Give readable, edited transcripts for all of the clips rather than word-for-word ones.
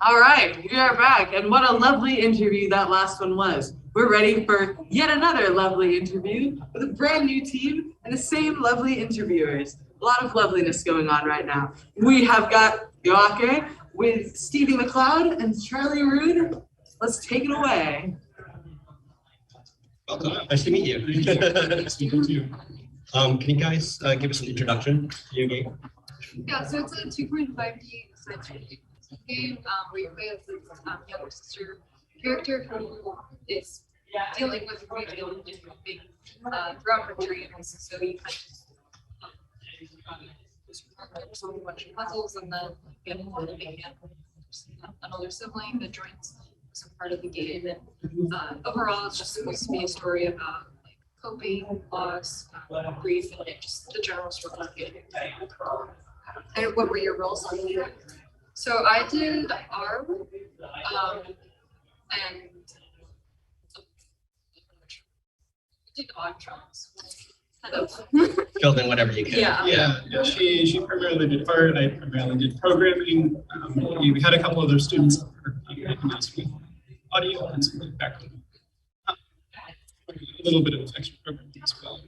All right, we are back, and what a lovely interview that last one was. We're ready for yet another lovely interview with a brand new team and the same lovely interviewers. A lot of loveliness going on right now. We have got Yoake with Stevie MacLeod and Charlie Roode. Let's take it away. Welcome. Nice to meet you. Nice to meet you. Can you guys give us an introduction to your game? Yeah, so it's a 2.5D science fiction game where you play as this younger sister character who is dealing with revealing different things throughout her dreams. So you kind of solve a bunch of puzzles and then get maybe another sibling that joins some part of the game. And overall, it's just supposed to be a story about like coping, loss, grief, and just the general struggle of getting. And what were your roles on the game? So I did ARM, and I did odd jobs. Kind of. Fill in whatever you can. Yeah. She primarily did art. I primarily did programming. We had a couple other students helping us with audio and some background. A little bit of extra programming as well.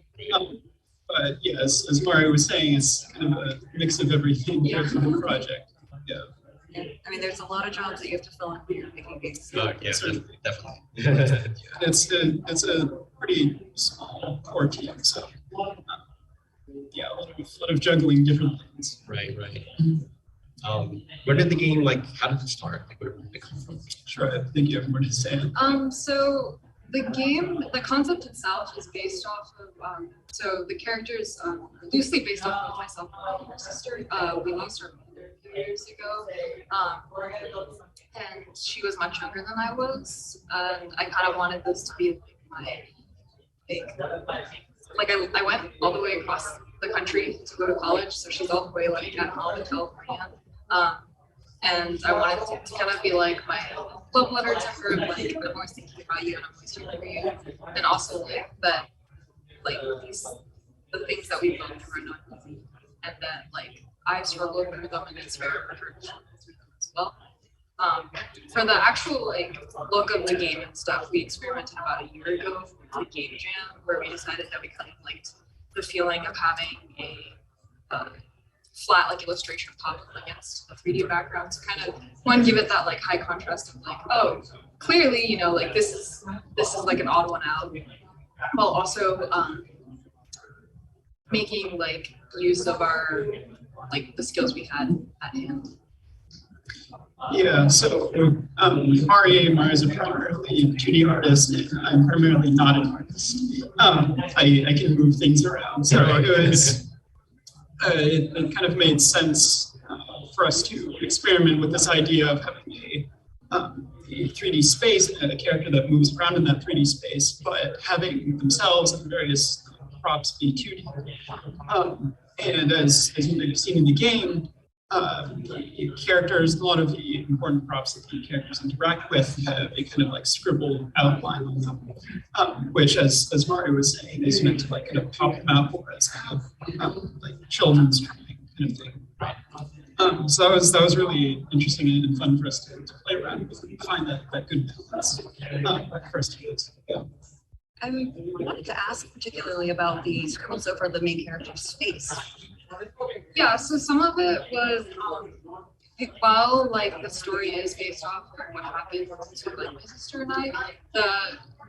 But yeah, as Mario was saying, it's kind of a mix of everything here for the project. Yeah. I mean, there's a lot of jobs that you have to fill in when you're making games. Yeah, definitely. It's a pretty small core team, so yeah, a lot of juggling different things. Right. Where did the game how did it start? Where did it come from? Sure, I think you have more to say. So the game, the concept itself is based off of, so the characters loosely based off of myself and my sister. We lost our mother a few years ago, and she was much younger than I was, and I kind of wanted this to be I went all the way across the country to go to college, so she's all the way at home in California. And I wanted to kind of be like my love letter to her, I'm always thinking about you and I'm always here for you. And also that the things that we've gone through are not easy. And that I've struggled through them and it's fair for her to struggle through them as well. For the actual look of the game and stuff, we experimented about a year ago with the game jam where we decided that we kind of liked the feeling of having a flat illustration pop up against a 3D background. So kind of one, give it that high contrast of oh, clearly this is an odd one out, while also making use of our the skills we had at hand. Yeah, so Mario is a primarily 2D artist, and I'm primarily not an artist. I can move things around, so it was it kind of made sense for us to experiment with this idea of having a 3D space and a character that moves around in that 3D space, but having themselves and various props be 2D. And as you may have seen in the game, the characters, a lot of the important props that the characters interact with have a kind of scribbled outline on them, which, as Mario was saying, is meant to kind of pop them out for us, kind of children's drawing kind of thing. So that was really interesting and fun for us to play around with and find that good balance for us to use. Yeah. I wanted to ask particularly about the scribbles over the main character's face. Yeah, so some of it was while the story is based off of what happened to my sister and I, the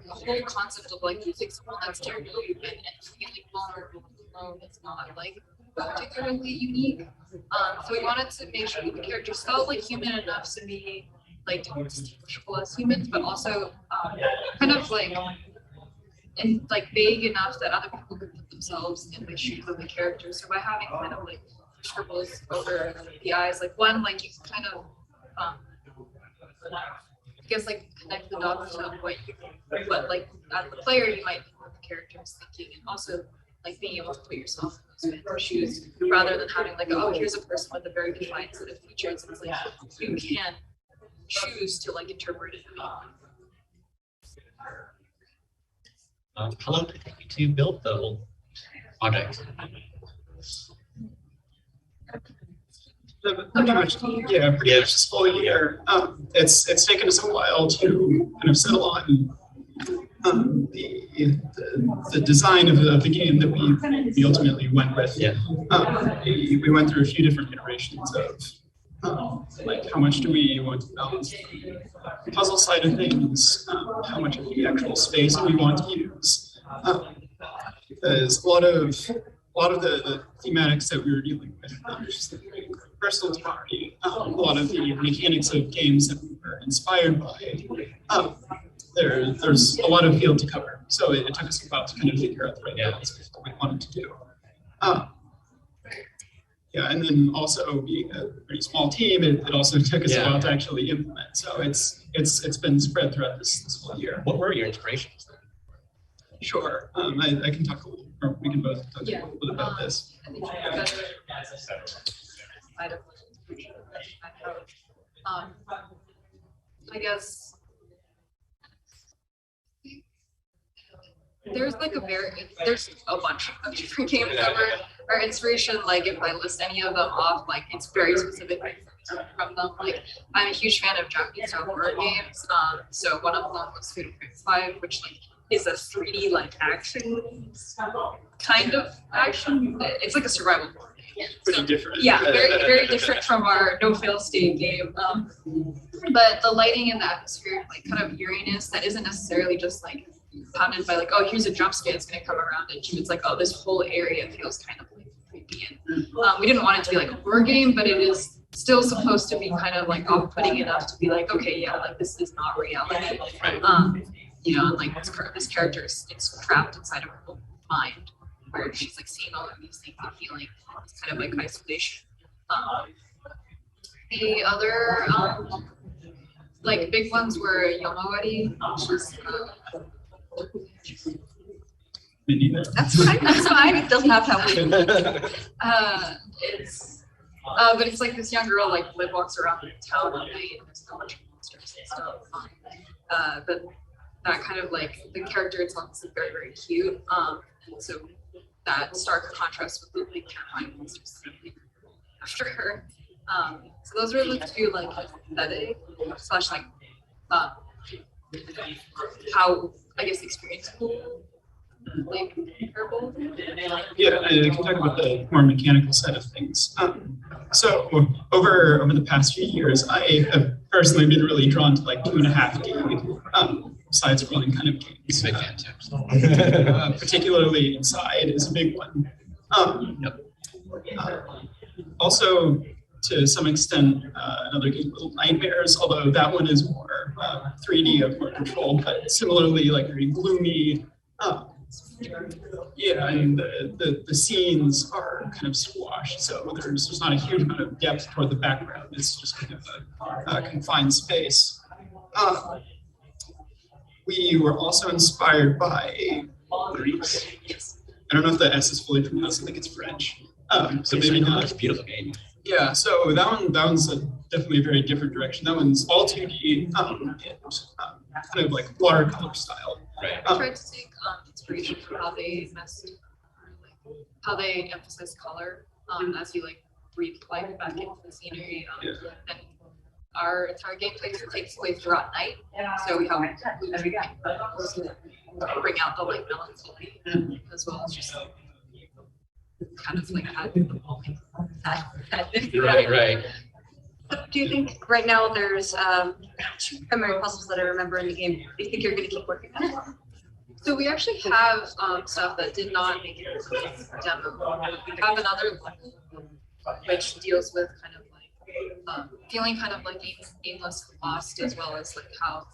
whole concept of using someone that's terribly human and feeling vulnerable alone is not particularly unique. So we wanted to make sure that the characters felt human enough to be distinguishable as humans, but also kind of and vague enough that other people could put themselves in the shoes of the character. So by having kind of scribbles over the eyes, one you can kind of I guess connect the dots to what as the player you might think what the character is thinking, and also being able to put yourself in those shoes rather than having oh, here's a person with a very defined set of features. It's you can choose to interpret it. How long did it take you to build the whole project? Pretty much, yeah, pretty much this whole year. It's taken us a while to kind of settle on the design of the game that we ultimately went with. Yeah. We went through a few different iterations of like how much do we want to balance the puzzle side of things, how much of the actual space we want to use. There's a lot of the thematics that we were dealing with, just very personal to Mari. A lot of the mechanics of games that we were inspired by. There's a lot of field to cover, so it took us a while to kind of figure out the right balance of what we wanted to do. Yeah, and then also being a pretty small team, it also took us a while to actually implement. So it's been spread throughout this whole year. What were your inspirations? Sure, I can talk a little, or we can both talk a little bit about this. I guess there's a bunch of different games that were our inspiration. Like if I list any of them off, like it's very specific from them. Like I'm a huge fan of Japanese style horror games. So one of them was Fatal Frame 5, which like is a 3D like action kind of action. It's like a survival horror game. Pretty different. Yeah, very different from our no fail state game. But the lighting and the atmosphere, like kind of eeriness, that isn't necessarily just like pounded by like, oh, here's a jump scare that's gonna come around and it's like, oh, this whole area feels kind of like creepy. And we didn't want it to be like a horror game, but it is still supposed to be kind of like off-putting enough to be like, okay, yeah, like this is not reality. You know, and like this character it's trapped inside of her own mind, where she's like seeing all of these things and feeling it's kind of like isolation. The other like big ones were Yomawari, which is That's fine. It doesn't have to have but it's like this young girl like walks around the town one night and there's a bunch of monsters and stuff. But that kind of like the character itself is very, very cute. So that stark contrast with the like terrifying monsters after her. So those were the two like aesthetic slash like how I guess experienceable like comparable. Yeah, I can talk about the more mechanical side of things. So over the past few years, I have personally been really drawn to like 2.5D side-scrolling kind of games. Big fan too. Particularly Inside is a big one. Also, to some extent, another game, Little Nightmares, although that one is more 3D of more control, but similarly like very gloomy. Yeah, and the scenes are kind of squashed, so there's not a huge amount of depth toward the background. It's just kind of a confined space. We were also inspired by Greece. I don't know if the S is fully pronounced. I think it's French. So maybe not. It's a beautiful game. Yeah, so that one's definitely a very different direction. That one's all 2D and kind of like watercolor style. Right. I tried to take inspiration from how they how they emphasize color as you like breathe life back into the scenery. And our entire game takes place throughout night, so we have to bring out the like melancholy as well as just kind of like add the moment. Right. Do you think right now there's two primary puzzles that I remember in the game? Do you think you're going to keep working on it? So we actually have stuff that did not make it into the demo. We have another level which deals with kind of like feeling kind of like aimless and lost, as well as like how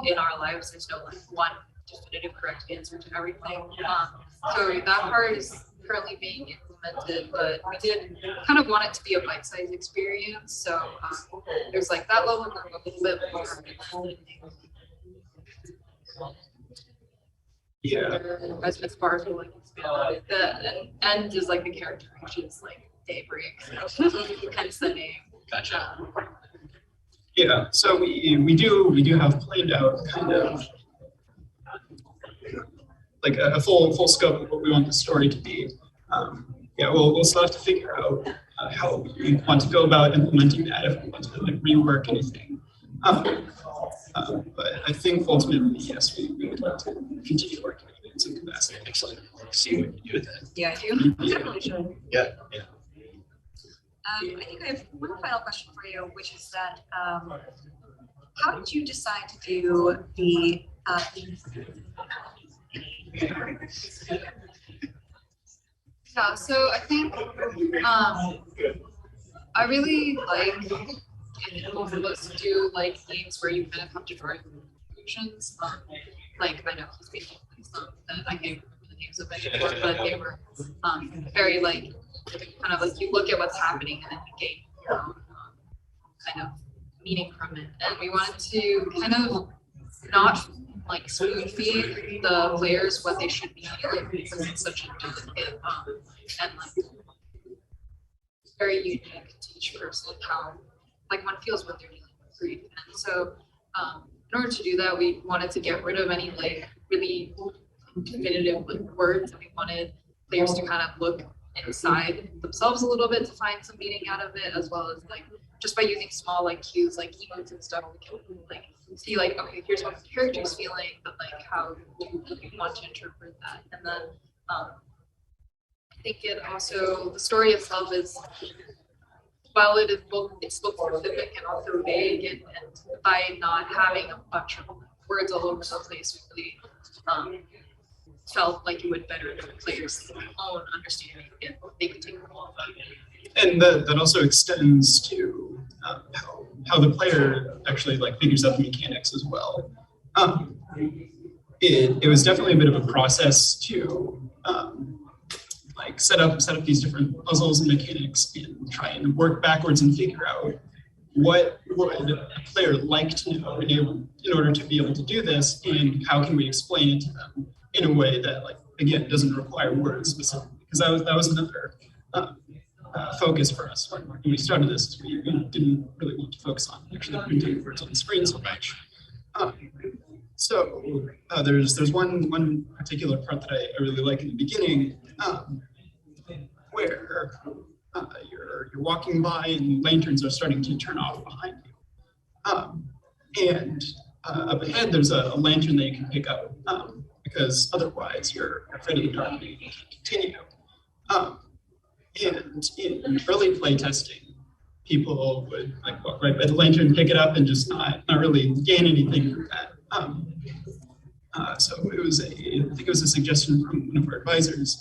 in our lives there's no like one definitive correct answer to everything. So that part is currently being implemented, but we did kind of want it to be a bite-sized experience. So there's like that level and then a little bit more. Yeah. As far as like expand the end is like the character, which is like Daybreak, so hence the name. Gotcha. Yeah, so we do have planned out kind of like a full scope of what we want the story to be. Yeah, we'll still have to figure out how we want to go about implementing that, if we want to like rework anything. But I think ultimately, yes, we would like to continue working on it in some capacity. Excellent. See what you do with that. Yeah, I do. Definitely should. Yeah, yeah. I think I have one final question for you, which is that how did you decide to do the Yeah, so I think I really like both of us to do like games where you kind of have to draw your conclusions. Like I know he's making some that I can't remember the names of anymore, but they were very like kind of like you look at what's happening and then you gain your own kind of meaning from it. And we wanted to kind of not like spoon feed the players what they should be feeling because it's such a delicate and like very unique to each person how like one feels what they're dealing with grief. And so in order to do that, we wanted to get rid of any like really definitive like words, and we wanted players to kind of look inside themselves a little bit to find some meaning out of it, as well as like just by using small like cues like emotes and stuff, we can like see like, okay, here's what the character's feeling, but like how do you want to interpret that? And then I think it also, the story itself is, while it is both, it's both specific and also vague, and by not having a bunch of words all over the place, we really felt like it would better the players' own understanding if they could take a role. And that also extends to how the player actually like figures out the mechanics as well. It was definitely a bit of a process to like set up these different puzzles and mechanics and try and work backwards and figure out what would a player like to know in order to be able to do this, and how can we explain it to them in a way that, like, again, doesn't require words specifically, because that was another focus for us when we started this. Is we didn't really want to focus on actually printing words on the screen so much. So there's one particular part that I really like in the beginning, where you're walking by and lanterns are starting to turn off behind you, and up ahead there's a lantern that you can pick up, because otherwise you're afraid of the dark and you can't continue. And in early play testing, people would like walk right by the lantern, pick it up, and just not really gain anything from that. So I think it was a suggestion from one of our advisors,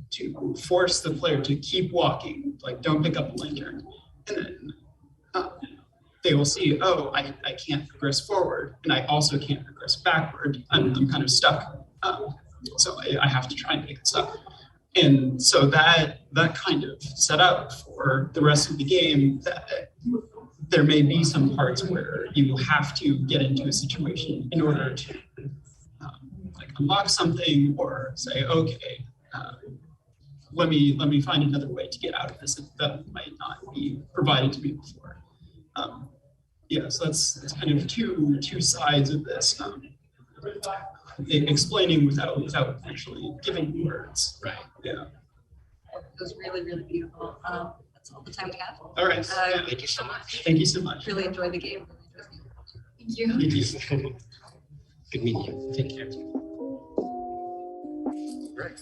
to force the player to keep walking, like don't pick up the lantern, and then they will see, oh, I can't progress forward, and I also can't progress backward. I'm kind of stuck, so I have to try and pick this up. And so that kind of set up for the rest of the game that there may be some parts where you will have to get into a situation in order to like unlock something, or say, okay, let me find another way to get out of this that might not be provided to me before. Yeah, so that's kind of two sides of this. Explaining without actually giving words. Right. Yeah. It was really, really beautiful. That's all the time we have. All right. Thank you so much. Thank you so much. Really enjoyed the game. Thank you. Thank you. Good meeting you. Take care. Right.